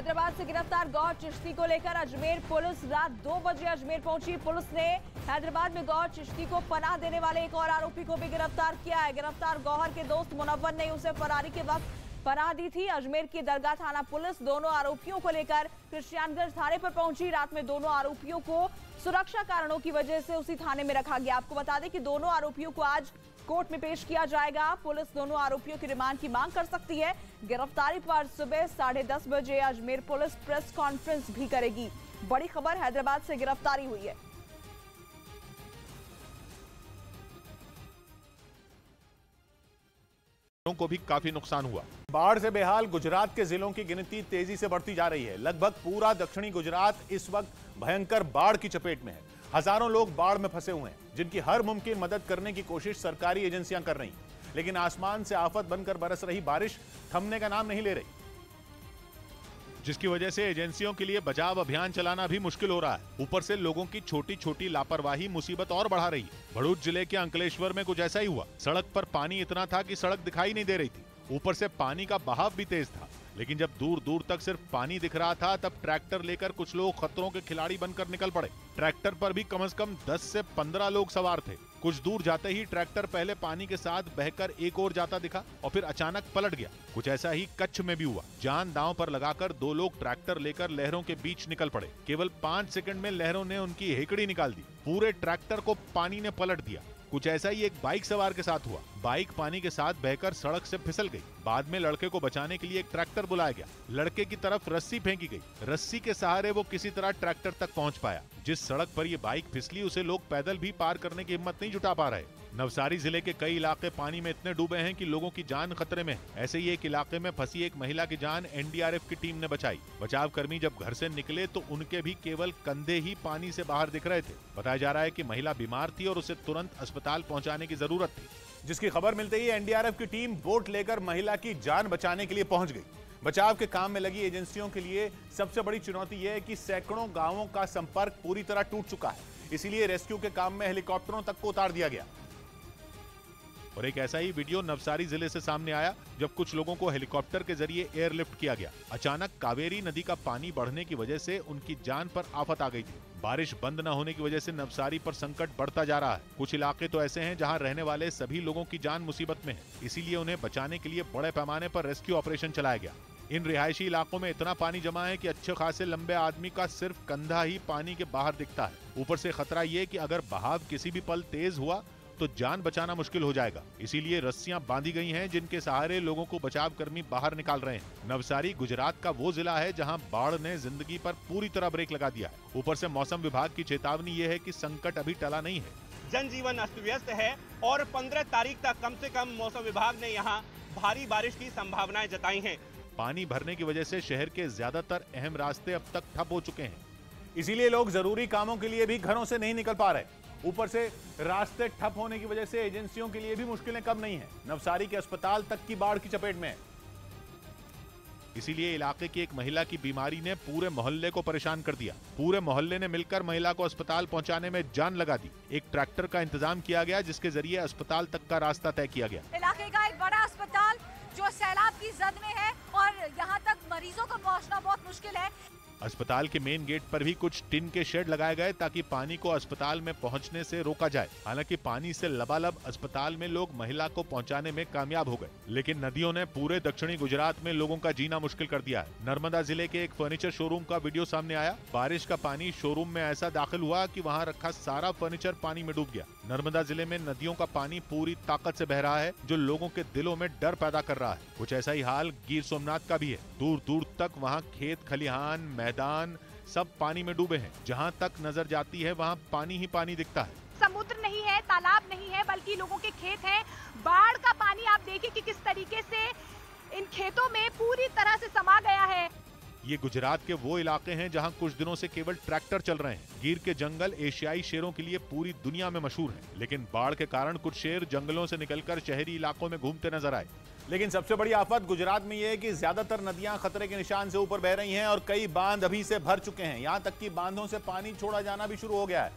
हैदराबाद से गिरफ्तार गौहर चिश्ती को लेकर अजमेर पुलिस रात 2 बजे अजमेर पहुंची। पुलिस ने हैदराबाद में गौहर चिश्ती को पनाह देने वाले एक और आरोपी को भी गिरफ्तार किया है। गिरफ्तार गौहर के दोस्त मुनव्वर ने उसे फरारी के वक्त पनाह दी थी। अजमेर की दरगाह थाना पुलिस दोनों आरोपियों को लेकर कृष्णगंज थाने पर पहुंची। रात में दोनों आरोपियों को सुरक्षा कारणों की वजह से उसी थाने में रखा गया। आपको बता दें कि दोनों आरोपियों को आज कोर्ट में पेश किया जाएगा। पुलिस दोनों आरोपियों की रिमांड की मांग कर सकती है। गिरफ्तारी पर सुबह 10:30 बजे अजमेर पुलिस प्रेस कॉन्फ्रेंस भी करेगी। बड़ी खबर, हैदराबाद से गिरफ्तारी हुई है। को भी काफी नुकसान हुआ। बाढ़ से बेहाल गुजरात के जिलों की गिनती तेजी से बढ़ती जा रही है। लगभग पूरा दक्षिणी गुजरात इस वक्त भयंकर बाढ़ की चपेट में है। हजारों लोग बाढ़ में फंसे हुए हैं, जिनकी हर मुमकिन मदद करने की कोशिश सरकारी एजेंसियां कर रही हैं। लेकिन आसमान से आफत बनकर बरस रही बारिश थमने का नाम नहीं ले रही, जिसकी वजह से एजेंसियों के लिए बचाव अभियान चलाना भी मुश्किल हो रहा है। ऊपर से लोगों की छोटी छोटी लापरवाही मुसीबत और बढ़ा रही है। भरूच जिले के अंकलेश्वर में कुछ ऐसा ही हुआ। सड़क पर पानी इतना था कि सड़क दिखाई नहीं दे रही थी। ऊपर से पानी का बहाव भी तेज था। लेकिन जब दूर दूर तक सिर्फ पानी दिख रहा था, तब ट्रैक्टर लेकर कुछ लोग खतरों के खिलाड़ी बनकर निकल पड़े। ट्रैक्टर पर भी कम से कम 10 से 15 लोग सवार थे। कुछ दूर जाते ही ट्रैक्टर पहले पानी के साथ बहकर एक ओर जाता दिखा और फिर अचानक पलट गया। कुछ ऐसा ही कच्छ में भी हुआ। जान दांव पर लगाकर 2 लोग ट्रैक्टर लेकर लहरों के बीच निकल पड़े। केवल 5 सेकंड में लहरों ने उनकी हेकड़ी निकाल दी। पूरे ट्रैक्टर को पानी ने पलट दिया। कुछ ऐसा ही एक बाइक सवार के साथ हुआ। बाइक पानी के साथ बहकर सड़क से फिसल गई। बाद में लड़के को बचाने के लिए एक ट्रैक्टर बुलाया गया। लड़के की तरफ रस्सी फेंकी गई। रस्सी के सहारे वो किसी तरह ट्रैक्टर तक पहुंच पाया। जिस सड़क पर ये बाइक फिसली, उसे लोग पैदल भी पार करने की हिम्मत नहीं जुटा पा रहे। नवसारी जिले के कई इलाके पानी में इतने डूबे हैं कि लोगों की जान खतरे में है। ऐसे ही एक इलाके में फंसी एक महिला की जान एनडीआरएफ की टीम ने बचाई। बचाव कर्मी जब घर से निकले तो उनके भी केवल कंधे ही पानी से बाहर दिख रहे थे। बताया जा रहा है कि महिला बीमार थी और उसे तुरंत अस्पताल पहुंचाने की जरूरत थी। जिसकी खबर मिलते ही एनडीआरएफ की टीम बोट लेकर महिला की जान बचाने के लिए पहुंच गई। बचाव के काम में लगी एजेंसियों के लिए सबसे बड़ी चुनौती यह है कि सैकड़ों गांवों का संपर्क पूरी तरह टूट चुका है। इसीलिए रेस्क्यू के काम में हेलीकॉप्टरों तक को उतार दिया गया। और एक ऐसा ही वीडियो नवसारी जिले से सामने आया, जब कुछ लोगों को हेलीकॉप्टर के जरिए एयरलिफ्ट किया गया। अचानक कावेरी नदी का पानी बढ़ने की वजह से उनकी जान पर आफत आ गई थी। बारिश बंद न होने की वजह से नवसारी पर संकट बढ़ता जा रहा है। कुछ इलाके तो ऐसे हैं जहां रहने वाले सभी लोगों की जान मुसीबत में है। इसीलिए उन्हें बचाने के लिए बड़े पैमाने पर रेस्क्यू ऑपरेशन चलाया गया। इन रिहायशी इलाकों में इतना पानी जमा है कि अच्छे खासे लंबे आदमी का सिर्फ कंधा ही पानी के बाहर दिखता है। ऊपर से खतरा ये कि अगर बहाव किसी भी पल तेज हुआ तो जान बचाना मुश्किल हो जाएगा। इसीलिए रस्सियां बांधी गई हैं, जिनके सहारे लोगों को बचाव कर्मी बाहर निकाल रहे हैं। नवसारी गुजरात का वो जिला है जहां बाढ़ ने जिंदगी पर पूरी तरह ब्रेक लगा दिया है। ऊपर से मौसम विभाग की चेतावनी ये है कि संकट अभी टला नहीं है। जनजीवन अस्त व्यस्त है और 15 तारीख तक कम से कम मौसम विभाग ने यहाँ भारी बारिश की संभावनाएं जताई हैं। पानी भरने की वजह से शहर के ज्यादातर अहम रास्ते अब तक ठप हो चुके हैं। इसीलिए लोग जरूरी कामों के लिए भी घरों से नहीं निकल पा रहे। ऊपर से रास्ते ठप होने की वजह से एजेंसियों के लिए भी मुश्किलें कम नहीं है। नवसारी के अस्पताल तक की बाढ़ की चपेट में है। इसीलिए इलाके की एक महिला की बीमारी ने पूरे मोहल्ले को परेशान कर दिया। पूरे मोहल्ले ने मिलकर महिला को अस्पताल पहुंचाने में जान लगा दी। एक ट्रैक्टर का इंतजाम किया गया, जिसके जरिए अस्पताल तक का रास्ता तय किया गया। इलाके का एक बड़ा अस्पताल जो सैलाब की जद में है और यहाँ तक मरीजों को पहुँचना बहुत मुश्किल है। अस्पताल के मेन गेट पर भी कुछ टिन के शेड लगाए गए ताकि पानी को अस्पताल में पहुंचने से रोका जाए। हालांकि पानी से लबालब अस्पताल में लोग महिला को पहुंचाने में कामयाब हो गए, लेकिन नदियों ने पूरे दक्षिणी गुजरात में लोगों का जीना मुश्किल कर दिया है। नर्मदा जिले के एक फर्नीचर शोरूम का वीडियो सामने आया। बारिश का पानी शोरूम में ऐसा दाखिल हुआ कि वहाँ रखा सारा फर्नीचर पानी में डूब गया। नर्मदा जिले में नदियों का पानी पूरी ताकत से बह रहा है, जो लोगों के दिलों में डर पैदा कर रहा है। कुछ ऐसा ही हाल गिर सोमनाथ का भी है। दूर दूर तक वहाँ खेत खलिहान मैदान सब पानी में डूबे हैं। जहां तक नजर जाती है वहां पानी ही पानी दिखता है। समुद्र नहीं है, तालाब नहीं है, बल्कि लोगों के खेत हैं। बाढ़ का पानी आप देखिए कि किस तरीके से इन खेतों में पूरी तरह से समा गया है। ये गुजरात के वो इलाके हैं जहां कुछ दिनों से केवल ट्रैक्टर चल रहे हैं। गिर के जंगल एशियाई शेरों के लिए पूरी दुनिया में मशहूर हैं, लेकिन बाढ़ के कारण कुछ शेर जंगलों से निकलकर शहरी इलाकों में घूमते नजर आए। लेकिन सबसे बड़ी आफत गुजरात में यह है कि ज्यादातर नदियां खतरे के निशान से ऊपर बह रही हैं और कई बांध अभी से भर चुके हैं। यहां तक कि बांधों से पानी छोड़ा जाना भी शुरू हो गया है,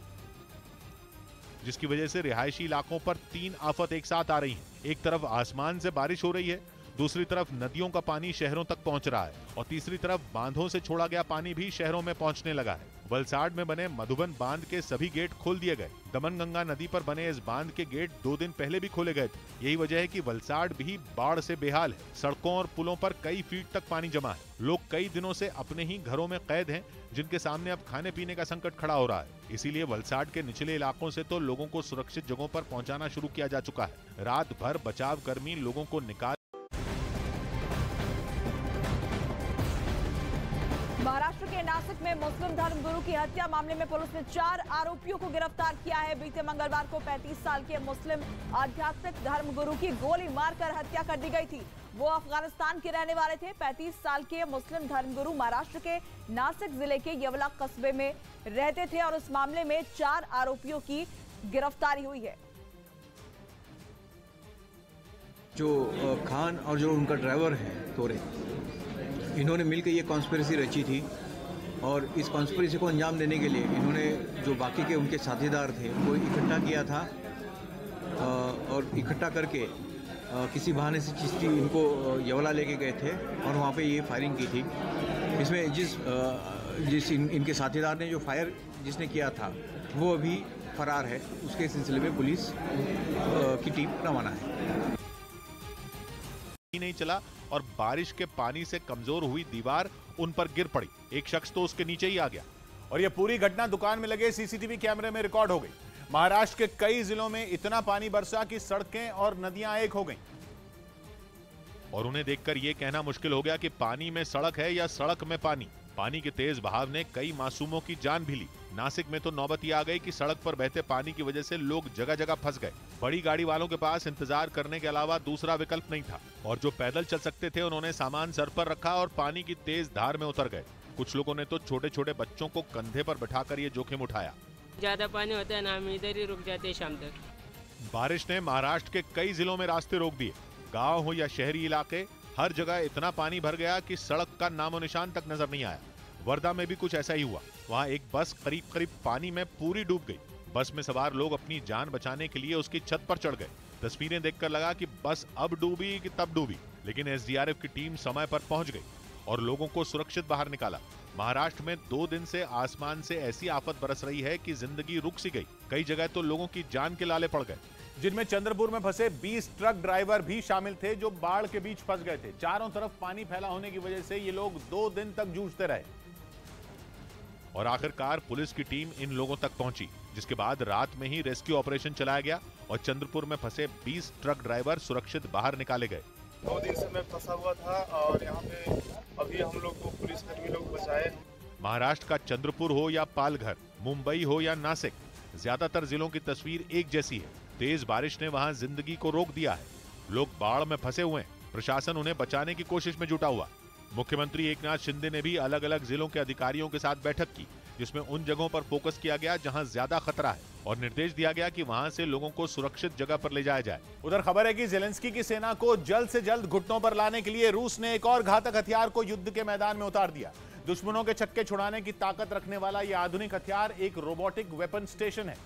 जिसकी वजह से रिहायशी इलाकों पर 3 आफत एक साथ आ रही हैं। एक तरफ आसमान से बारिश हो रही है, दूसरी तरफ नदियों का पानी शहरों तक पहुंच रहा है और तीसरी तरफ बांधों से छोड़ा गया पानी भी शहरों में पहुंचने लगा है। वलसाड में बने मधुबन बांध के सभी गेट खोल दिए गए। दमनगंगा नदी पर बने इस बांध के गेट 2 दिन पहले भी खोले गए थे। यही वजह है कि वलसाड भी बाढ़ से बेहाल है। सड़कों और पुलों पर कई फीट तक पानी जमा है। लोग कई दिनों से अपने ही घरों में कैद हैं, जिनके सामने अब खाने पीने का संकट खड़ा हो रहा है। इसीलिए वलसाड के निचले इलाकों से तो लोगों को सुरक्षित जगहों पर पहुंचाना शुरू किया जा चुका है। रात भर बचाव कर्मी लोगों को निकाल। महाराष्ट्र के नासिक में मुस्लिम धर्मगुरु की हत्या मामले में पुलिस ने 4 आरोपियों को गिरफ्तार किया है। बीते मंगलवार को 35 साल के मुस्लिम आध्यात्मिक धर्मगुरु की गोली मारकर हत्या कर दी गई थी। वो अफगानिस्तान के रहने वाले थे। 35 साल के मुस्लिम धर्मगुरु महाराष्ट्र के नासिक जिले के येवला कस्बे में रहते थे और इस मामले में 4 आरोपियों की गिरफ्तारी हुई है। जो खान और जो उनका ड्राइवर है तोरे, इन्होंने मिलकर ये कॉन्स्पिरेसी रची थी और इस कॉन्स्पिरेसी को अंजाम देने के लिए इन्होंने जो बाकी के उनके साथीदार थे वो इकट्ठा किया था और इकट्ठा करके किसी बहाने से चिश्ती इनको येवला लेके गए थे और वहाँ पे ये फायरिंग की थी। इसमें जिस इनके साथीदार ने जो फायर जिसने किया था वो अभी फरार है। उसके सिलसिले में पुलिस की टीम रवाना है। नहीं चला और बारिश के पानी से कमजोर हुई दीवार उन पर गिर पड़ी। एक शख्स तो उसके नीचे ही आ गया और यह पूरी घटना दुकान में लगे सीसीटीवी कैमरे में रिकॉर्ड हो गई। महाराष्ट्र के कई जिलों में इतना पानी बरसा कि सड़कें और नदियां एक हो गईं। और उन्हें देखकर यह कहना मुश्किल हो गया कि पानी में सड़क है या सड़क में पानी। पानी के तेज बहाव ने कई मासूमों की जान भी ली। नासिक में तो नौबत आ गई कि सड़क पर बहते पानी की वजह से लोग जगह जगह फंस गए। बड़ी गाड़ी वालों के पास इंतजार करने के अलावा दूसरा विकल्प नहीं था और जो पैदल चल सकते थे उन्होंने सामान सर पर रखा और पानी की तेज धार में उतर गए। कुछ लोगों ने तो छोटे छोटे बच्चों को कंधे पर बैठाकर ये जोखिम उठाया। ज्यादा पानी होता है ना, हम इधर ही रुक जाते हैं शाम तक। बारिश ने महाराष्ट्र के कई जिलों में रास्ते रोक दिए। गाँव हो या शहरी इलाके, हर जगह इतना पानी भर गया कि सड़क का नामो निशान तक नजर नहीं आया। वर्धा में भी कुछ ऐसा ही हुआ। वहां एक बस करीब करीब पानी में पूरी डूब गई। बस में सवार लोग अपनी जान बचाने के लिए उसकी छत पर चढ़ गए। तस्वीरें देखकर लगा कि बस अब डूबी कि तब डूबी, लेकिन एसडीआरएफ की टीम समय पर पहुंच गई और लोगों को सुरक्षित बाहर निकाला। महाराष्ट्र में 2 दिन से आसमान से ऐसी आफत बरस रही है कि जिंदगी रुक सी गई। कई जगह तो लोगों की जान के लाले पड़ गए, जिनमें चंद्रपुर में फंसे 20 ट्रक ड्राइवर भी शामिल थे जो बाढ़ के बीच फंस गए थे। चारों तरफ पानी फैला होने की वजह से ये लोग 2 दिन तक जूझते रहे और आखिरकार पुलिस की टीम इन लोगों तक पहुंची, जिसके बाद रात में ही रेस्क्यू ऑपरेशन चलाया गया और चंद्रपुर में फंसे 20 ट्रक ड्राइवर सुरक्षित बाहर निकाले गए। 2 दिन से मैं फंसा हुआ था और यहाँ पे अभी हम लोग को पुलिसकर्मी लोग बचाए। महाराष्ट्र का चंद्रपुर हो या पालघर, मुंबई हो या नासिक, ज्यादातर जिलों की तस्वीर एक जैसी है। तेज बारिश ने वहां जिंदगी को रोक दिया है। लोग बाढ़ में फंसे हुए हैं। प्रशासन उन्हें बचाने की कोशिश में जुटा हुआ। मुख्यमंत्री एकनाथ शिंदे ने भी अलग अलग जिलों के अधिकारियों के साथ बैठक की, जिसमें उन जगहों पर फोकस किया गया जहां ज्यादा खतरा है और निर्देश दिया गया कि वहां से लोगों को सुरक्षित जगह पर ले जाया जाए। उधर खबर है कि जेलेंस्की की सेना को जल्द से जल्द घुटनों पर लाने के लिए रूस ने एक और घातक हथियार को युद्ध के मैदान में उतार दिया। दुश्मनों के छक्के छुड़ाने की ताकत रखने वाला यह आधुनिक हथियार एक रोबोटिक वेपन स्टेशन है,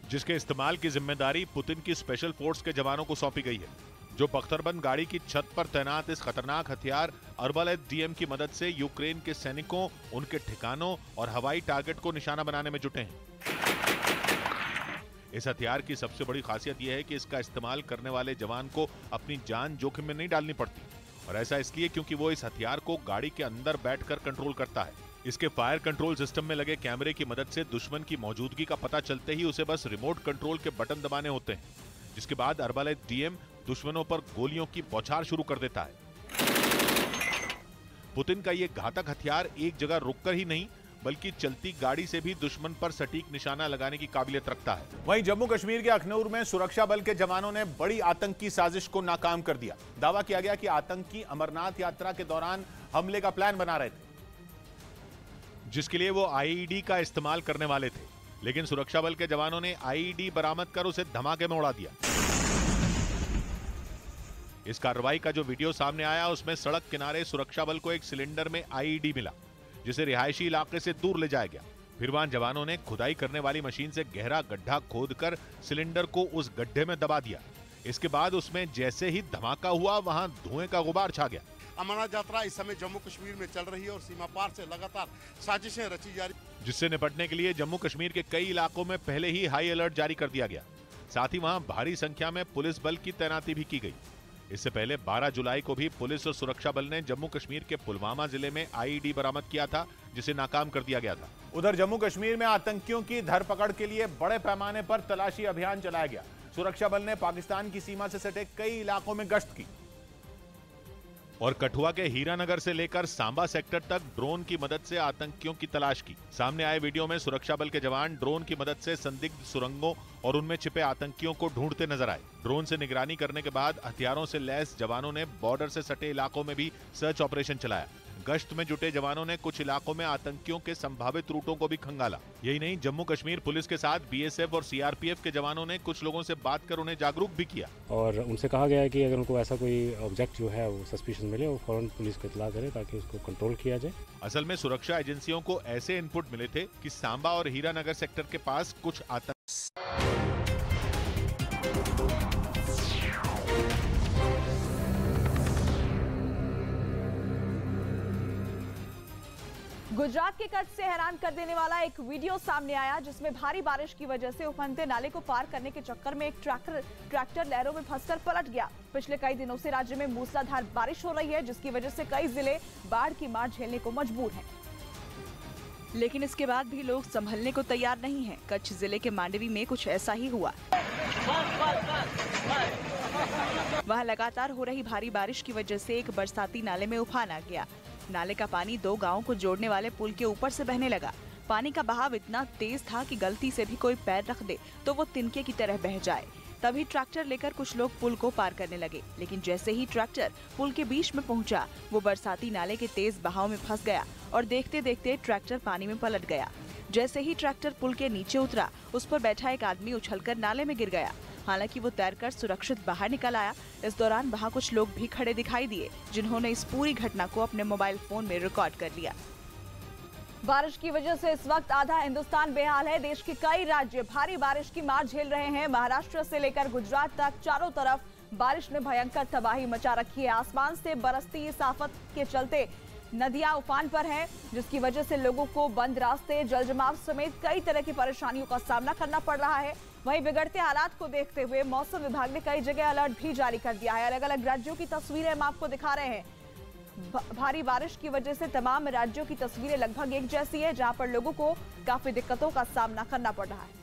जिसके इस्तेमाल की जिम्मेदारी पुतिन की स्पेशल फोर्स के जवानों को सौंपी गई है, जो बख्तरबंद गाड़ी की छत पर तैनात इस खतरनाक हथियार अर्बलेट डीएम की मदद से यूक्रेन के सैनिकों, उनके ठिकानों और हवाई टारगेट को निशाना बनाने में जुटे हैं। इस हथियार की सबसे बड़ी खासियत यह है कि इसका इस्तेमाल करने वाले जवान को अपनी जान जोखिम में नहीं डालनी पड़ती, और ऐसा इसलिए क्योंकि वो इस हथियार को गाड़ी के अंदर बैठकर कंट्रोल करता है। इसके फायर कंट्रोल सिस्टम में लगे कैमरे की मदद से दुश्मन की मौजूदगी का पता चलते ही उसे बस रिमोट कंट्रोल के बटन दबाने होते हैं, जिसके बाद अर्बलेट डीएम दुश्मनों पर गोलियों की बौछार शुरू कर देता है। पुतिन का यह घातक हथियार एक जगह रुककर ही नहीं बल्कि चलती गाड़ी से भी दुश्मन पर सटीक निशाना लगाने की काबिलियत रखता है। वहीं जम्मू कश्मीर के अखनूर में सुरक्षा बल के जवानों ने बड़ी आतंकी साजिश को नाकाम कर दिया। दावा किया गया कि आतंकी अमरनाथ यात्रा के दौरान हमले का प्लान बना रहे थे, जिसके लिए वो आईईडी का इस्तेमाल करने वाले थे, लेकिन सुरक्षा बल के जवानों ने आईईडी बरामद कर उसे धमाके में उड़ा दिया। इस कार्रवाई का जो वीडियो सामने आया उसमें सड़क किनारे सुरक्षा बल को एक सिलेंडर में आईईडी मिला, जिसे रिहायशी इलाके से दूर ले जाया गया। फिर वहां जवानों ने खुदाई करने वाली मशीन से गहरा गड्ढा खोदकर सिलेंडर को उस गड्ढे में दबा दिया। इसके बाद उसमें जैसे ही धमाका हुआ वहां धुएं का गुबार छा गया। अमरनाथ यात्रा इस समय जम्मू कश्मीर में चल रही है और सीमा पार से लगातार साजिशें रची जा रही, जिससे निपटने के लिए जम्मू कश्मीर के कई इलाकों में पहले ही हाई अलर्ट जारी कर दिया गया। साथ ही वहां भारी संख्या में पुलिस बल की तैनाती भी की गई। इससे पहले 12 जुलाई को भी पुलिस और सुरक्षा बल ने जम्मू कश्मीर के पुलवामा जिले में आईईडी बरामद किया था, जिसे नाकाम कर दिया गया था। उधर जम्मू कश्मीर में आतंकियों की धरपकड़ के लिए बड़े पैमाने पर तलाशी अभियान चलाया गया। सुरक्षा बल ने पाकिस्तान की सीमा से सटे कई इलाकों में गश्त की और कठुआ के हीरानगर से लेकर सांबा सेक्टर तक ड्रोन की मदद से आतंकियों की तलाश की। सामने आए वीडियो में सुरक्षा बल के जवान ड्रोन की मदद से संदिग्ध सुरंगों और उनमें छिपे आतंकियों को ढूंढते नजर आए। ड्रोन से निगरानी करने के बाद हथियारों से लैस जवानों ने बॉर्डर से सटे इलाकों में भी सर्च ऑपरेशन चलाया। गश्त में जुटे जवानों ने कुछ इलाकों में आतंकियों के संभावित रूटों को भी खंगाला। यही नहीं, जम्मू कश्मीर पुलिस के साथ बीएसएफ और सीआरपीएफ के जवानों ने कुछ लोगों से बात कर उन्हें जागरूक भी किया और उनसे कहा गया है कि अगर उनको ऐसा कोई ऑब्जेक्ट जो है वो सस्पिशियस मिले वो फौरन पुलिस को इत्तला करे ताकि उसको कंट्रोल किया जाए। असल में सुरक्षा एजेंसियों को ऐसे इनपुट मिले थे कि सांबा और हीरानगर सेक्टर के पास कुछ आतंक गुजरात के कच्छ से हैरान कर देने वाला एक वीडियो सामने आया, जिसमें भारी बारिश की वजह से उफनते नाले को पार करने के चक्कर में एक ट्रैक्टर लहरों में फंसकर पलट गया। पिछले कई दिनों से राज्य में मूसलाधार बारिश हो रही है, जिसकी वजह से कई जिले बाढ़ की मार झेलने को मजबूर हैं। लेकिन इसके बाद भी लोग संभलने को तैयार नहीं हैं। कच्छ जिले के मांडवी में कुछ ऐसा ही हुआ। वहां लगातार हो रही भारी बारिश की वजह से एक बरसाती नाले में उफान आ गया। नाले का पानी 2 गांवों को जोड़ने वाले पुल के ऊपर से बहने लगा। पानी का बहाव इतना तेज था कि गलती से भी कोई पैर रख दे तो वो तिनके की तरह बह जाए। तभी ट्रैक्टर लेकर कुछ लोग पुल को पार करने लगे, लेकिन जैसे ही ट्रैक्टर पुल के बीच में पहुंचा, वो बरसाती नाले के तेज बहाव में फंस गया और देखते देखते ट्रैक्टर पानी में पलट गया। जैसे ही ट्रैक्टर पुल के नीचे उतरा, उस पर बैठा एक आदमी उछलकर नाले में गिर गया। हालांकि वो तैरकर सुरक्षित बाहर निकल आया। इस दौरान वहां कुछ लोग भी खड़े दिखाई दिए, जिन्होंने इस पूरी घटना को अपने मोबाइल फोन में रिकॉर्ड कर लिया। बारिश की वजह से इस वक्त आधा हिंदुस्तान बेहाल है। देश के कई राज्य भारी बारिश की मार झेल रहे हैं। महाराष्ट्र से लेकर गुजरात तक चारों तरफ बारिश ने भयंकर तबाही मचा रखी है। आसमान से बरसती इस आफत के चलते नदियां उफान पर हैं, जिसकी वजह से लोगों को बंद रास्ते, जलजमाव समेत कई तरह की परेशानियों का सामना करना पड़ रहा है। वहीं बिगड़ते हालात को देखते हुए मौसम विभाग ने कई जगह अलर्ट भी जारी कर दिया है। अलग अलग राज्यों की तस्वीरें हम आपको दिखा रहे हैं। भारी बारिश की वजह से तमाम राज्यों की तस्वीरें लगभग एक जैसी है, जहां पर लोगों को काफी दिक्कतों का सामना करना पड़ रहा है।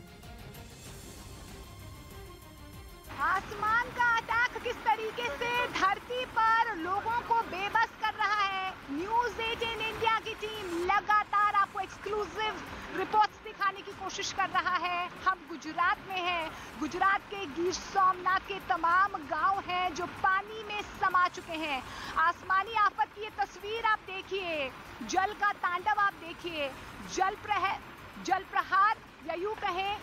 आसमान का अटैक किस तरीके से धरती पर लोगों को बेबस कर रहा है। न्यूज़ 18 इंडिया की टीम लगातार आपको एक्सक्लूसिव रिपोर्ट्स दिखाने की कोशिश कर रहा है। हम गुजरात में हैं। गुजरात के गिर सोमनाथ के तमाम गांव हैं जो पानी में समा चुके हैं। आसमानी आफत की ये तस्वीर आप देखिए, जल का तांडव आप देखिए, जल प्रहार या यूं कहें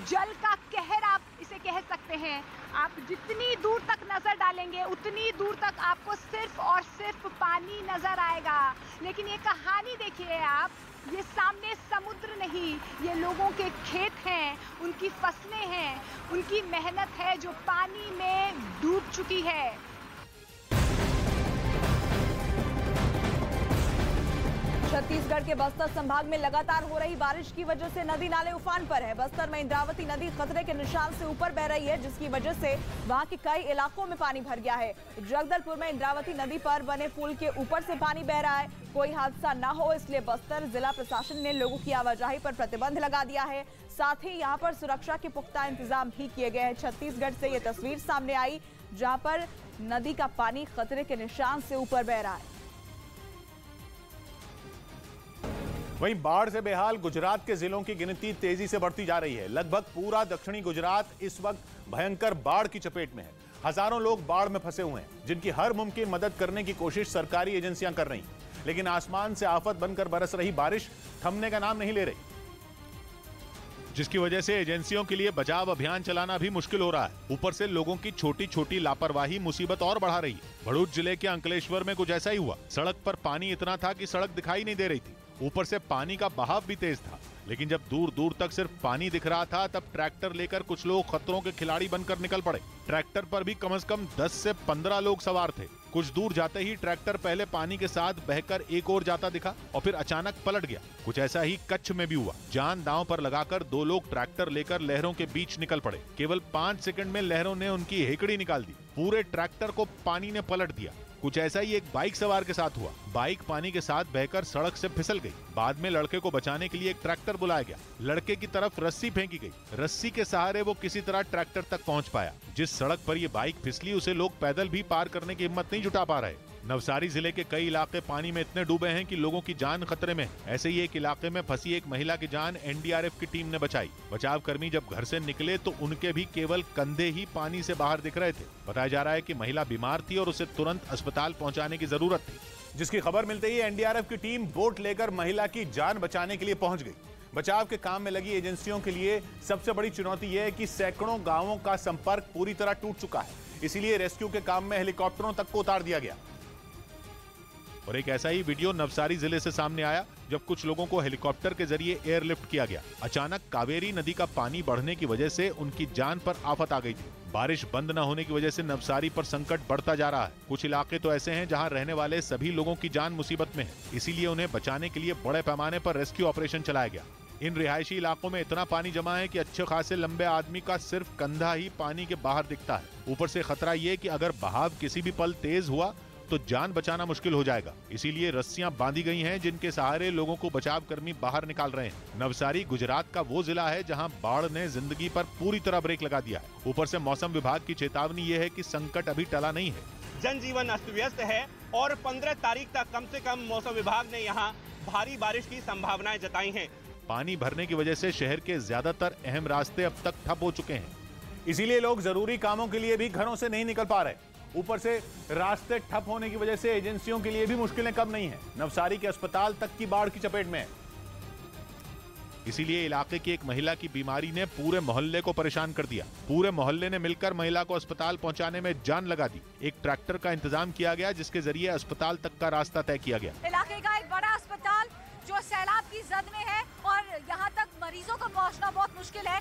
जल का कहर आप इसे कह सकते हैं। आप जितनी दूर तक नजर डालेंगे उतनी दूर तक आपको सिर्फ और सिर्फ पानी नजर आएगा। लेकिन ये कहानी देखिए आप, ये सामने समुद्र नहीं, ये लोगों के खेत हैं, उनकी फसलें हैं, उनकी मेहनत है जो पानी में डूब चुकी है। छत्तीसगढ़ के बस्तर संभाग में लगातार हो रही बारिश की वजह से नदी नाले उफान पर है। बस्तर में इंद्रावती नदी खतरे के निशान से ऊपर बह रही है, जिसकी वजह से वहां के कई इलाकों में पानी भर गया है। जगदलपुर में इंद्रावती नदी पर बने पुल के ऊपर से पानी बह रहा है। कोई हादसा न हो इसलिए बस्तर जिला प्रशासन ने लोगों की आवाजाही पर प्रतिबंध लगा दिया है। साथ ही यहाँ पर सुरक्षा के पुख्ता इंतजाम भी किए गए हैं। छत्तीसगढ़ से ये तस्वीर सामने आई, जहाँ पर नदी का पानी खतरे के निशान से ऊपर बह रहा है। वहीं बाढ़ से बेहाल गुजरात के जिलों की गिनती तेजी से बढ़ती जा रही है। लगभग पूरा दक्षिणी गुजरात इस वक्त भयंकर बाढ़ की चपेट में है। हजारों लोग बाढ़ में फंसे हुए हैं, जिनकी हर मुमकिन मदद करने की कोशिश सरकारी एजेंसियां कर रही हैं। लेकिन आसमान से आफत बनकर बरस रही बारिश थमने का नाम नहीं ले रही, जिसकी वजह से एजेंसियों के लिए बचाव अभियान चलाना भी मुश्किल हो रहा है। ऊपर से लोगों की छोटी छोटी लापरवाही मुसीबत और बढ़ा रही है। भरूच जिले के अंकलेश्वर में कुछ ऐसा ही हुआ। सड़क पर पानी इतना था कि सड़क दिखाई नहीं दे रही थी। ऊपर से पानी का बहाव भी तेज था। लेकिन जब दूर दूर तक सिर्फ पानी दिख रहा था तब ट्रैक्टर लेकर कुछ लोग खतरों के खिलाड़ी बनकर निकल पड़े। ट्रैक्टर पर भी कम से कम 10 से 15 लोग सवार थे। कुछ दूर जाते ही ट्रैक्टर पहले पानी के साथ बहकर एक ओर जाता दिखा और फिर अचानक पलट गया। कुछ ऐसा ही कच्छ में भी हुआ। जान दांव पर लगाकर 2 लोग ट्रैक्टर लेकर लहरों के बीच निकल पड़े। केवल 5 सेकंड में लहरों ने उनकी हेकड़ी निकाल दी। पूरे ट्रैक्टर को पानी ने पलट दिया। कुछ ऐसा ही एक बाइक सवार के साथ हुआ। बाइक पानी के साथ बहकर सड़क से फिसल गई। बाद में लड़के को बचाने के लिए एक ट्रैक्टर बुलाया गया। लड़के की तरफ रस्सी फेंकी गई। रस्सी के सहारे वो किसी तरह ट्रैक्टर तक पहुंच पाया। जिस सड़क पर ये बाइक फिसली उसे लोग पैदल भी पार करने की हिम्मत नहीं जुटा पा रहे। नवसारी जिले के कई इलाके पानी में इतने डूबे हैं कि लोगों की जान खतरे में। ऐसे ही एक इलाके में फंसी एक महिला की जान एनडीआरएफ की टीम ने बचाई। बचाव कर्मी जब घर से निकले तो उनके भी केवल कंधे ही पानी से बाहर दिख रहे थे। बताया जा रहा है कि महिला बीमार थी और उसे तुरंत अस्पताल पहुंचाने की जरूरत थी। जिसकी खबर मिलते ही एनडीआरएफ की टीम बोट लेकर महिला की जान बचाने के लिए पहुंच गई। बचाव के काम में लगी एजेंसियों के लिए सबसे बड़ी चुनौती यह है कि सैकड़ों गांवों का संपर्क पूरी तरह टूट चुका है। इसीलिए रेस्क्यू के काम में हेलीकॉप्टरों तक को उतार दिया गया। और एक ऐसा ही वीडियो नवसारी जिले से सामने आया जब कुछ लोगों को हेलीकॉप्टर के जरिए एयरलिफ्ट किया गया। अचानक कावेरी नदी का पानी बढ़ने की वजह से उनकी जान पर आफत आ गई थी। बारिश बंद न होने की वजह से नवसारी पर संकट बढ़ता जा रहा है। कुछ इलाके तो ऐसे हैं जहां रहने वाले सभी लोगों की जान मुसीबत में है। इसीलिए उन्हें बचाने के लिए बड़े पैमाने पर रेस्क्यू ऑपरेशन चलाया गया। इन रिहायशी इलाकों में इतना पानी जमा है कि अच्छे खासे लंबे आदमी का सिर्फ कंधा ही पानी के बाहर दिखता है। ऊपर से खतरा ये कि अगर बहाव किसी भी पल तेज हुआ तो जान बचाना मुश्किल हो जाएगा। इसीलिए रस्सियां बांधी गई हैं जिनके सहारे लोगों को बचाव कर्मी बाहर निकाल रहे हैं। नवसारी गुजरात का वो जिला है जहां बाढ़ ने जिंदगी पर पूरी तरह ब्रेक लगा दिया है। ऊपर से मौसम विभाग की चेतावनी ये है कि संकट अभी टला नहीं है। जनजीवन अस्त व्यस्त है और 15 तारीख तक कम से कम मौसम विभाग ने यहाँ भारी बारिश की संभावनाएं जताई हैं। पानी भरने की वजह से शहर के ज्यादातर अहम रास्ते अब तक ठप हो चुके हैं। इसीलिए लोग जरूरी कामों के लिए भी घरों से नहीं निकल पा रहे। ऊपर से रास्ते ठप होने की वजह से एजेंसियों के लिए भी मुश्किलें कम नहीं है। नवसारी के अस्पताल तक की बाढ़ की चपेट में है। इसीलिए इलाके की एक महिला की बीमारी ने पूरे मोहल्ले को परेशान कर दिया। पूरे मोहल्ले ने मिलकर महिला को अस्पताल पहुंचाने में जान लगा दी। एक ट्रैक्टर का इंतजाम किया गया जिसके जरिए अस्पताल तक का रास्ता तय किया गया। इलाके का एक बड़ा अस्पताल जो सैलाब की जद में है और यहाँ तक मरीजों का पहुँचना बहुत मुश्किल है।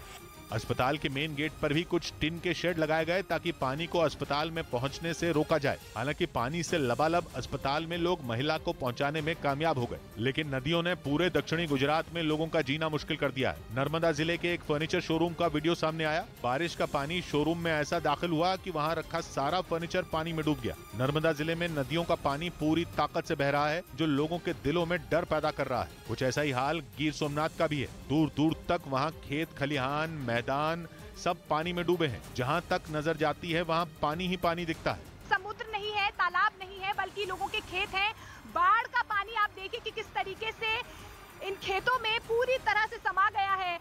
अस्पताल के मेन गेट पर भी कुछ टिन के शेड लगाए गए ताकि पानी को अस्पताल में पहुंचने से रोका जाए। हालांकि पानी से लबालब अस्पताल में लोग महिला को पहुंचाने में कामयाब हो गए, लेकिन नदियों ने पूरे दक्षिणी गुजरात में लोगों का जीना मुश्किल कर दिया है। नर्मदा जिले के एक फर्नीचर शोरूम का वीडियो सामने आया। बारिश का पानी शोरूम में ऐसा दाखिल हुआ कि वहाँ रखा सारा फर्नीचर पानी में डूब गया। नर्मदा जिले में नदियों का पानी पूरी ताकत से बह रहा है जो लोगों के दिलों में डर पैदा कर रहा है। कुछ ऐसा ही हाल गिर सोमनाथ का भी है। दूर दूर तक वहाँ खेत खलिहान मैदान सब पानी में डूबे हैं। जहाँ तक नजर जाती है वहाँ पानी ही पानी दिखता है। समुद्र नहीं है, तालाब नहीं है, बल्कि लोगों के खेत हैं। बाढ़ का पानी आप देखिए कि किस तरीके से इन खेतों में पूरी तरह से समा गया है।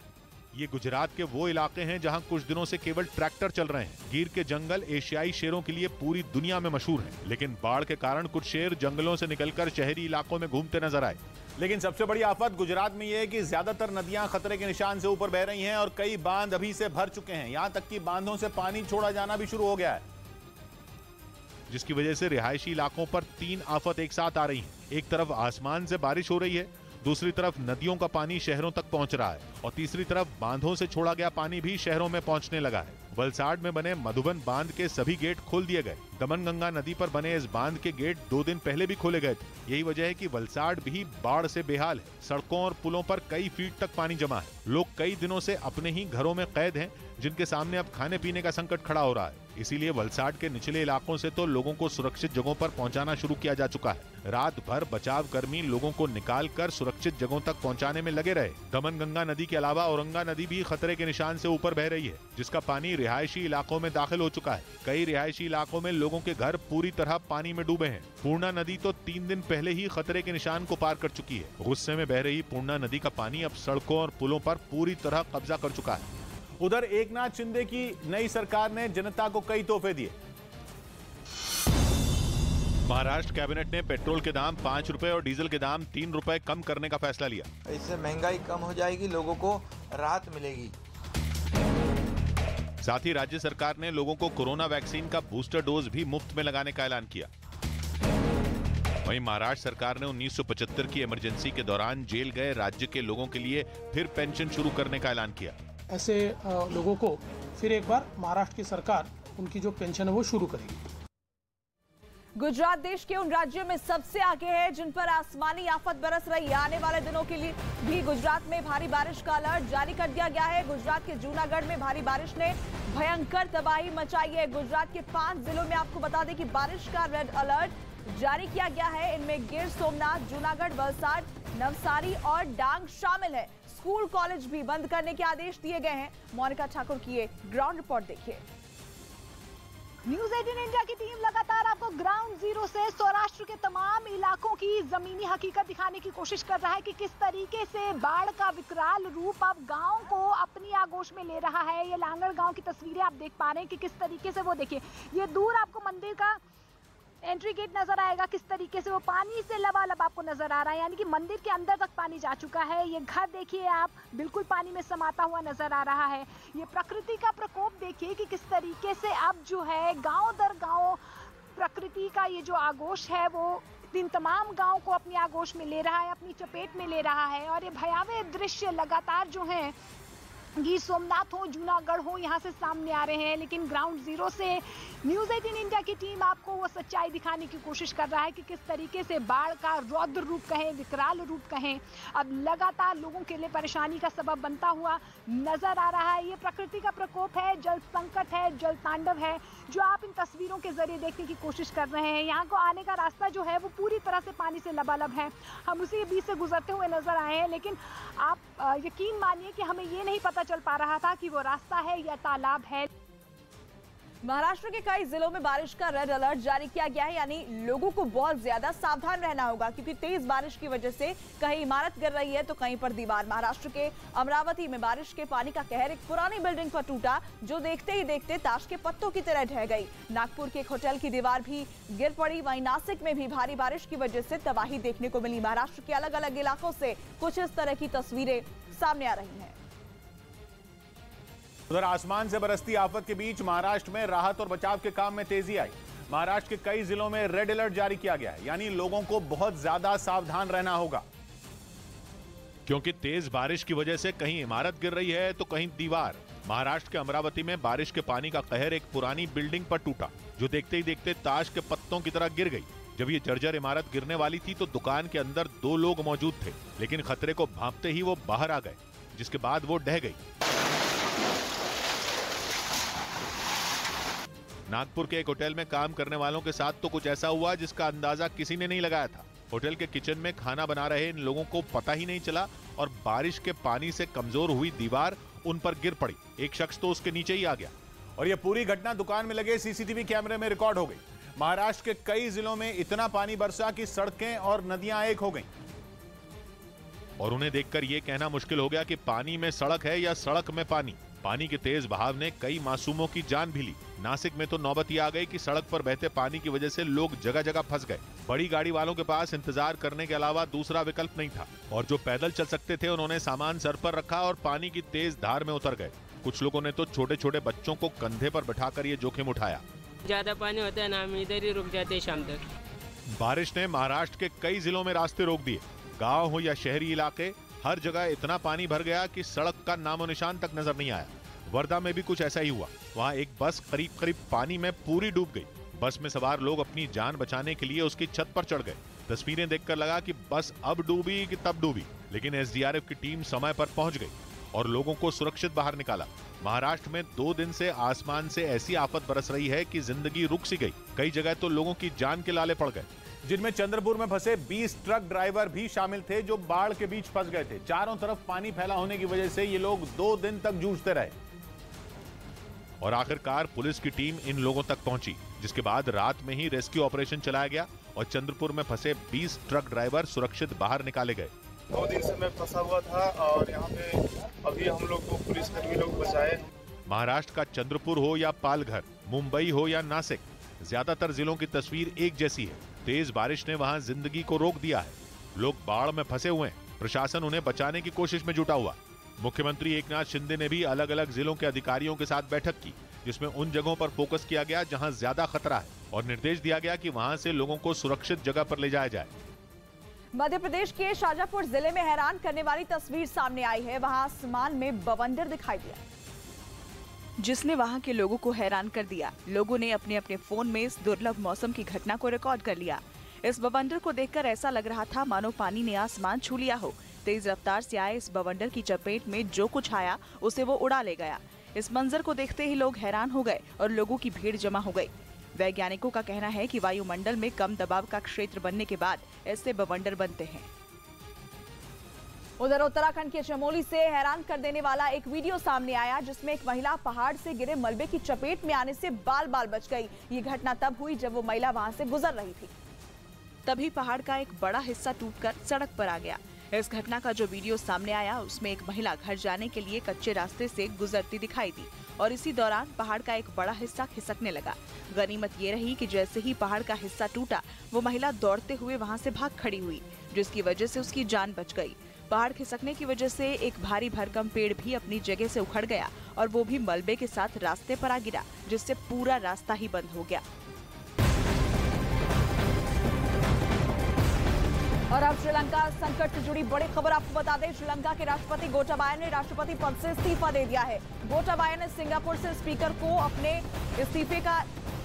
ये गुजरात के वो इलाके हैं जहां कुछ दिनों से केवल ट्रैक्टर चल रहे हैं। गिर के जंगल एशियाई शेरों के लिए पूरी दुनिया में मशहूर हैं, लेकिन बाढ़ के कारण कुछ शेर जंगलों से निकलकर शहरी इलाकों में घूमते नजर आए। लेकिन सबसे बड़ी आफत गुजरात में यह है कि ज्यादातर नदियां खतरे के निशान से ऊपर बह रही हैं और कई बांध अभी से भर चुके हैं। यहां तक कि बांधों से पानी छोड़ा जाना भी शुरू हो गया है, जिसकी वजह से रिहायशी इलाकों पर 3 आफत एक साथ आ रही हैं। एक तरफ आसमान से बारिश हो रही है, दूसरी तरफ नदियों का पानी शहरों तक पहुंच रहा है और तीसरी तरफ बांधों से छोड़ा गया पानी भी शहरों में पहुंचने लगा है। वलसाड में बने मधुबन बांध के सभी गेट खोल दिए गए। दमनगंगा नदी पर बने इस बांध के गेट 2 दिन पहले भी खोले गए थे। यही वजह है कि वलसाड भी बाढ़ से बेहाल है। सड़कों और पुलों पर कई फीट तक पानी जमा है। लोग कई दिनों से अपने ही घरों में कैद हैं, जिनके सामने अब खाने पीने का संकट खड़ा हो रहा है। इसीलिए वलसाड के निचले इलाकों से तो लोगों को सुरक्षित जगहों पर पहुंचाना शुरू किया जा चुका है। रात भर बचाव कर्मी लोगों को निकाल कर सुरक्षित जगहों तक पहुंचाने में लगे रहे। दमनगंगा नदी के अलावा औरंगा नदी भी खतरे के निशान से ऊपर बह रही है, जिसका पानी रिहायशी इलाकों में दाखिल हो चुका है। कई रिहायशी इलाकों में लोगों के घर पूरी तरह पानी में डूबे हैं। पूर्णा नदी तो 3 दिन पहले ही खतरे के निशान को पार कर चुकी है। गुस्से में बह रही पूर्णा नदी का पानी अब सड़कों और पुलों पर पूरी तरह कब्जा कर चुका है। उधर एकनाथ शिंदे की नई सरकार ने जनता को कई तोहफे दिए। महाराष्ट्र कैबिनेट ने पेट्रोल के दाम 5 रुपए और डीजल के दाम 3 रुपए कम करने का फैसला लिया। इससे महंगाई कम हो जाएगी, लोगों को राहत मिलेगी। साथ ही राज्य सरकार ने लोगों को कोरोना वैक्सीन का बूस्टर डोज भी मुफ्त में लगाने का ऐलान किया। वहीं महाराष्ट्र सरकार ने 1975 की इमरजेंसी के दौरान जेल गए राज्य के लोगों के लिए फिर पेंशन शुरू करने का ऐलान किया। ऐसे लोगों को फिर एक बार महाराष्ट्र की सरकार उनकी जो पेंशन है वो शुरू करेगी। गुजरात देश के उन राज्यों में सबसे आगे है जिन पर आसमानी आफत बरस रही है। आने वाले दिनों के लिए भी गुजरात में भारी बारिश का अलर्ट जारी कर दिया गया है। गुजरात के जूनागढ़ में भारी बारिश ने भयंकर तबाही मचाई है। गुजरात के 5 जिलों में आपको बता दें कि बारिश का रेड अलर्ट जारी किया गया है। इनमें गिर सोमनाथ, जूनागढ़, वलसाड, नवसारी और डांग शामिल है। स्कूल कॉलेज भी बंद करने के आदेश दिए गए हैं। मोनिका ठाकुर की ये ग्राउंड रिपोर्ट देखिए। न्यूज़ 18 इंडिया की टीम लगातार आपको ग्राउंड जीरो से सौराष्ट्र के तमाम इलाकों की जमीनी हकीकत दिखाने की कोशिश कर रहा है कि किस तरीके से बाढ़ का विकराल रूप अब गांव को अपनी आगोश में ले रहा है। ये लांगड़ गांव की तस्वीरें आप देख पा रहे हैं कि किस तरीके से वो देखिए, ये दूर आपको मंदिर का एंट्री गेट नजर आएगा, किस तरीके से वो पानी से लबालब आपको नजर आ रहा है, यानी कि मंदिर के अंदर तक पानी जा चुका है। ये घर देखिए आप, बिल्कुल पानी में समाता हुआ नजर आ रहा है। ये प्रकृति का प्रकोप देखिए कि किस तरीके से अब जो है गांव दर गांव प्रकृति का ये जो आगोश है वो इन तमाम गांव को अपनी आगोश में ले रहा है, अपनी चपेट में ले रहा है। और ये भयावह दृश्य लगातार जो है गिर सोमनाथ हो, जूनागढ़ हो, यहाँ से सामने आ रहे हैं। लेकिन ग्राउंड जीरो से न्यूज़ 18 इंडिया की टीम आपको वो सच्चाई दिखाने की कोशिश कर रहा है कि किस तरीके से बाढ़ का रौद्र रूप कहें, विकराल रूप कहें, अब लगातार लोगों के लिए परेशानी का सबब बनता हुआ नजर आ रहा है। ये प्रकृति का प्रकोप है, जल संकट है, जल तांडव है, जो आप इन तस्वीरों के जरिए देखने की कोशिश कर रहे हैं। यहाँ को आने का रास्ता जो है वो पूरी तरह से पानी से लबालब है। हम उसी के बीच से गुजरते हुए नजर आए हैं, लेकिन आप यकीन मानिए कि हमें ये नहीं पता चल पा रहा था कि वो रास्ता है या तालाब है। महाराष्ट्र के कई जिलों में बारिश का रेड अलर्ट जारी किया गया है, यानी लोगों को बहुत ज्यादा सावधान रहना होगा क्योंकि तेज बारिश की वजह से कहीं इमारत गिर रही है तो कहीं पर दीवार। महाराष्ट्र के अमरावती में बारिश के पानी का कहर एक पुरानी बिल्डिंग पर टूटा जो देखते ही देखते ताश के पत्तों की तरह ढह गई। नागपुर के एक होटल की दीवार भी गिर पड़ी। वहीं नासिक में भी भारी बारिश की वजह से तबाही देखने को मिली। महाराष्ट्र के अलग अलग इलाकों से कुछ इस तरह की तस्वीरें सामने आ रही हैं। उधर आसमान से बरसती आफत के बीच महाराष्ट्र में राहत और बचाव के काम में तेजी आई। महाराष्ट्र के कई जिलों में रेड अलर्ट जारी किया गया है, यानी लोगों को बहुत ज्यादा सावधान रहना होगा क्योंकि तेज बारिश की वजह से कहीं इमारत गिर रही है तो कहीं दीवार। महाराष्ट्र के अमरावती में बारिश के पानी का कहर एक पुरानी बिल्डिंग पर टूटा जो देखते ही देखते ताश के पत्तों की तरह गिर गई। जब ये जर्जर इमारत गिरने वाली थी तो दुकान के अंदर 2 लोग मौजूद थे, लेकिन खतरे को भांपते ही वो बाहर आ गए, जिसके बाद वो ढह गई। नागपुर के एक होटल में काम करने वालों के साथ तो कुछ ऐसा हुआ जिसका अंदाजा किसी ने नहीं लगाया था। होटल के किचन में खाना बना रहे इन लोगों को पता ही नहीं चला और बारिश के पानी से कमजोर हुई दीवार उन पर गिर पड़ी। एक शख्स तो उसके नीचे ही आ गया और यह पूरी घटना दुकान में लगे सीसीटीवी कैमरे में रिकॉर्ड हो गई। महाराष्ट्र के कई जिलों में इतना पानी बरसा कि सड़कें और नदियां एक हो गईं। और उन्हें देखकर यह कहना मुश्किल हो गया कि पानी में सड़क है या सड़क में पानी। पानी के तेज बहाव ने कई मासूमों की जान भी ली। नासिक में तो नौबत ये आ गई कि सड़क पर बहते पानी की वजह से लोग जगह जगह फंस गए। बड़ी गाड़ी वालों के पास इंतजार करने के अलावा दूसरा विकल्प नहीं था और जो पैदल चल सकते थे उन्होंने सामान सर पर रखा और पानी की तेज धार में उतर गए। कुछ लोगों ने तो छोटे छोटे बच्चों को कंधे पर बिठाकर ये जोखिम उठाया। ज्यादा पानी होता है ना, हम इधर ही रुक जाते हैं शाम तक। बारिश ने महाराष्ट्र के कई जिलों में रास्ते रोक दिए। गाँव हो या शहरी इलाके, हर जगह इतना पानी भर गया कि सड़क का नामो निशान तक नजर नहीं आया। वर्धा में भी कुछ ऐसा ही हुआ। वहां एक बस करीब करीब पानी में पूरी डूब गई। बस में सवार लोग अपनी जान बचाने के लिए उसकी छत पर चढ़ गए। तस्वीरें देखकर लगा कि बस अब डूबी कि तब डूबी, लेकिन एसडीआरएफ की टीम समय पर पहुंच गई और लोगों को सुरक्षित बाहर निकाला। महाराष्ट्र में 2 दिन से आसमान से ऐसी आफत बरस रही है कि जिंदगी रुक सी गई। कई जगह तो लोगों की जान के लाले पड़ गए, जिनमें चंद्रपुर में फंसे 20 ट्रक ड्राइवर भी शामिल थे जो बाढ़ के बीच फंस गए थे। चारों तरफ पानी फैला होने की वजह से ये लोग 2 दिन तक जूझते रहे और आखिरकार पुलिस की टीम इन लोगों तक पहुंची, जिसके बाद रात में ही रेस्क्यू ऑपरेशन चलाया गया और चंद्रपुर में फंसे 20 ट्रक ड्राइवर सुरक्षित बाहर निकाले गए। 2 दिन से मैं फंसा हुआ था और यहाँ पे अभी हम लोग को पुलिसकर्मी लोग बचाए। महाराष्ट्र का चंद्रपुर हो या पालघर, मुंबई हो या नासिक, ज्यादातर जिलों की तस्वीर एक जैसी है। तेज बारिश ने वहां जिंदगी को रोक दिया है। लोग बाढ़ में फंसे हुए हैं। प्रशासन उन्हें बचाने की कोशिश में जुटा हुआ। मुख्यमंत्री एकनाथ शिंदे ने भी अलग अलग जिलों के अधिकारियों के साथ बैठक की, जिसमें उन जगहों पर फोकस किया गया जहां ज्यादा खतरा है और निर्देश दिया गया कि वहां से लोगों को सुरक्षित जगह पर ले जाया जाए। मध्य प्रदेश के शाजापुर जिले में हैरान करने वाली तस्वीर सामने आई है। वहां आसमान में बवंडर दिखाई दिया, जिसने वहां के लोगों को हैरान कर दिया। लोगों ने अपने अपने फोन में इस दुर्लभ मौसम की घटना को रिकॉर्ड कर लिया। इस बवंडर को देखकर ऐसा लग रहा था मानो पानी ने आसमान छू लिया हो। तेज रफ्तार से आए इस बवंडर की चपेट में जो कुछ आया उसे वो उड़ा ले गया। इस मंजर को देखते ही लोग हैरान हो गए और लोगों की भीड़ जमा हो गई। वैज्ञानिकों का कहना है कि वायुमंडल में कम दबाव का क्षेत्र बनने के बाद ऐसे बवंडर बनते हैं। उधर उत्तराखंड के चमोली से हैरान कर देने वाला एक वीडियो सामने आया, जिसमें एक महिला पहाड़ से गिरे मलबे की चपेट में आने से बाल बाल बच गई। ये घटना तब हुई जब वो महिला वहां से गुजर रही थी। तभी पहाड़ का एक बड़ा हिस्सा टूटकर सड़क पर आ गया। इस घटना का जो वीडियो सामने आया उसमें एक महिला घर जाने के लिए कच्चे रास्ते से गुजरती दिखाई दी और इसी दौरान पहाड़ का एक बड़ा हिस्सा खिसकने लगा। गनीमत ये रही कि जैसे ही पहाड़ का हिस्सा टूटा वो महिला दौड़ते हुए वहां से भाग खड़ी हुई, जिसकी वजह से उसकी जान बच गई। पहाड़ खिसकने की वजह से एक भारी भरकम पेड़ भी अपनी जगह से उखड़ गया और वो भी मलबे के साथ रास्ते पर आ गिरा, जिससे पूरा रास्ता ही बंद हो गया। और अब श्रीलंका संकट से जुड़ी बड़ी खबर आपको बता दें। श्रीलंका के राष्ट्रपति गोटाबाया ने राष्ट्रपति पद से इस्तीफा दे दिया है। गोटाबाया ने सिंगापुर से स्पीकर को अपने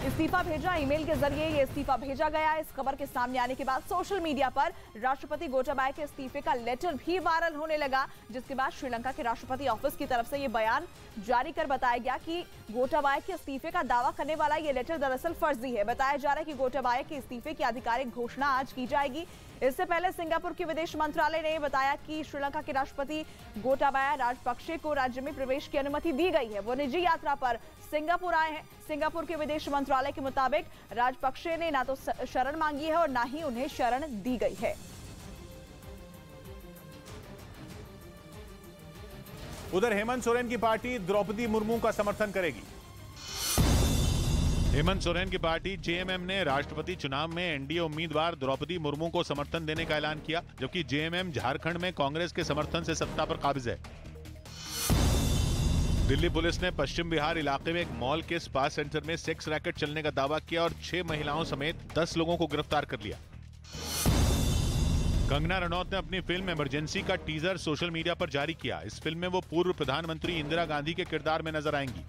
इस्तीफा भेजा। ईमेल के जरिए ये इस्तीफा भेजा गया। इस खबर के सामने आने के बाद सोशल मीडिया पर राष्ट्रपति गोटाबाया के इस्तीफे का लेटर भी वायरल होने लगा, जिसके बाद श्रीलंका के राष्ट्रपति ऑफिस की तरफ से ये बयान जारी कर बताया गया कि गोटाबाया के इस्तीफे का दावा करने वाला ये लेटर दरअसल फर्जी है। बताया जा रहा है कि गोटाबाया के इस्तीफे की आधिकारिक घोषणा आज की जाएगी। इससे पहले सिंगापुर के विदेश मंत्रालय ने बताया कि श्रीलंका के राष्ट्रपति गोटाबाया राजपक्षे को राज्य में प्रवेश की अनुमति दी गई है। वो निजी यात्रा पर सिंगापुर आए हैं। सिंगापुर के विदेश मंत्रालय के मुताबिक राजपक्षे ने ना तो शरण मांगी है और ना ही उन्हें शरण दी गई है। उधर हेमंत सोरेन की पार्टी द्रौपदी मुर्मू का समर्थन करेगी। हेमंत सोरेन की पार्टी जेएमएम ने राष्ट्रपति चुनाव में एनडीए उम्मीदवार द्रौपदी मुर्मू को समर्थन देने का ऐलान किया, जबकि जेएमएम झारखंड में कांग्रेस के समर्थन से सत्ता पर काबिज है। दिल्ली पुलिस ने पश्चिम बिहार इलाके में एक मॉल के स्पा सेंटर में सेक्स रैकेट चलने का दावा किया और 6 महिलाओं समेत 10 लोगों को गिरफ्तार कर लिया। कंगना रनौत ने अपनी फिल्म इमरजेंसी का टीजर सोशल मीडिया पर जारी किया। इस फिल्म में वो पूर्व प्रधानमंत्री इंदिरा गांधी के किरदार में नजर आएंगी।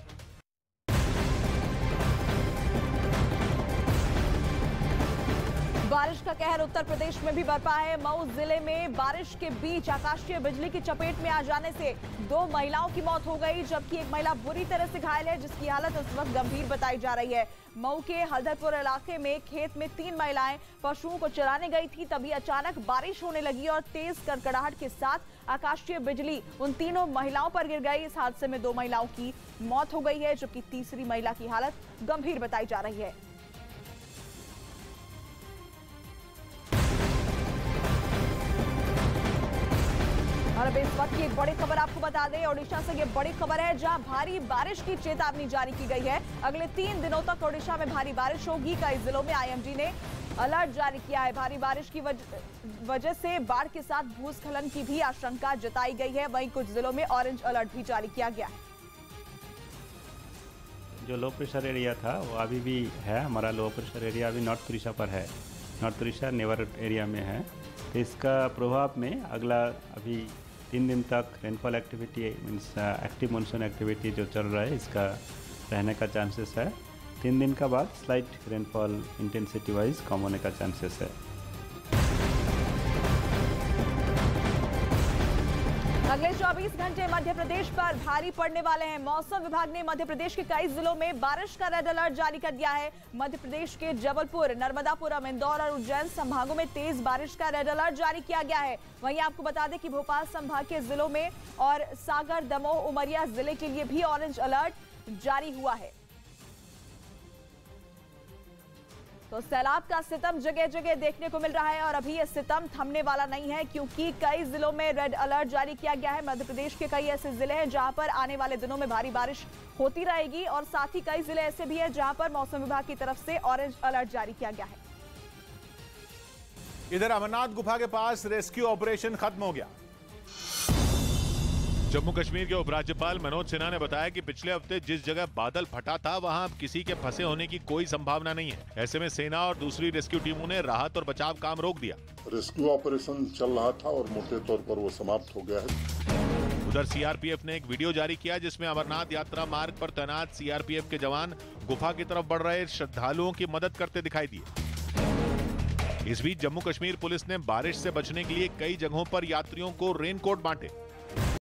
बारिश का कहर उत्तर प्रदेश में भी बरपा है। मऊ जिले में बारिश के बीच आकाशीय बिजली की चपेट में आ जाने से 2 महिलाओं की मौत हो गई, जबकि एक महिला बुरी तरह से घायल है, जिसकी हालत इस वक्त गंभीर बताई जा रही है। मऊ के हल्दरपुर इलाके में खेत में 3 महिलाएं पशुओं को चराने गई थी। तभी अचानक बारिश होने लगी और तेज कड़कड़ाहट के साथ आकाशीय बिजली उन तीनों महिलाओं पर गिर गई। इस हादसे में 2 महिलाओं की मौत हो गई है, जबकि तीसरी महिला की हालत गंभीर बताई जा रही है। और अब इस वक्त की एक बड़ी खबर आपको बता दें, ओडिशा से ये बड़ी खबर है, जहां भारी बारिश की चेतावनी जारी की गई है। अगले 3 दिनों तक ओडिशा में भारी बारिश होगी। कई जिलों में आईएमडी ने अलर्ट जारी किया है। भारी बारिश की वजह से बाढ़ के साथ भूस्खलन की भी आशंका जताई गई है। वहीं कुछ जिलों में ऑरेंज अलर्ट भी जारी किया गया है। जो लो प्रेशर एरिया था वो अभी भी है। हमारा लो प्रेशर एरिया अभी नॉर्थ उड़ीसा पर है। नॉर्थ उड़ीसा नेवर एरिया में है। तो इसका प्रभाव में अगला अभी 3 दिन तक rainfall activity means active monsoon activity जो चल रहा है इसका रहने का चांसेस है। 3 दिन का बाद स्लाइट रेनफॉल इंटेंसिटी वाइज कम होने का चांसेस है। अगले 24 घंटे मध्य प्रदेश पर भारी पड़ने वाले हैं। मौसम विभाग ने मध्य प्रदेश के कई जिलों में बारिश का रेड अलर्ट जारी कर दिया है। मध्य प्रदेश के जबलपुर, नर्मदापुरम, इंदौर और उज्जैन संभागों में तेज बारिश का रेड अलर्ट जारी किया गया है। वहीं आपको बता दें कि भोपाल संभाग के जिलों में और सागर, दमोह, उमरिया जिले के लिए भी ऑरेंज अलर्ट जारी हुआ है। तो सैलाब का सितम जगह जगह देखने को मिल रहा है और अभी यह सितम थमने वाला नहीं है, क्योंकि कई जिलों में रेड अलर्ट जारी किया गया है। मध्य प्रदेश के कई ऐसे जिले हैं जहां पर आने वाले दिनों में भारी बारिश होती रहेगी और साथ ही कई जिले ऐसे भी हैं जहां पर मौसम विभाग की तरफ से ऑरेंज अलर्ट जारी किया गया है। इधर अमरनाथ गुफा के पास रेस्क्यू ऑपरेशन खत्म हो गया। जम्मू कश्मीर के उपराज्यपाल मनोज सिन्हा ने बताया कि पिछले हफ्ते जिस जगह बादल फटा था वहां अब किसी के फंसे होने की कोई संभावना नहीं है। ऐसे में सेना और दूसरी रेस्क्यू टीमों ने राहत और बचाव काम रोक दिया। रेस्क्यू ऑपरेशन चल रहा था और मोटे तौर पर वो समाप्त हो गया है। उधर सीआरपीएफ ने एक वीडियो जारी किया जिसमें अमरनाथ यात्रा मार्ग पर तैनात सीआरपीएफ के जवान गुफा की तरफ बढ़ रहे श्रद्धालुओं की मदद करते दिखाई दिए। इस बीच जम्मू कश्मीर पुलिस ने बारिश से बचने के लिए कई जगहों पर यात्रियों को रेनकोट बांटे।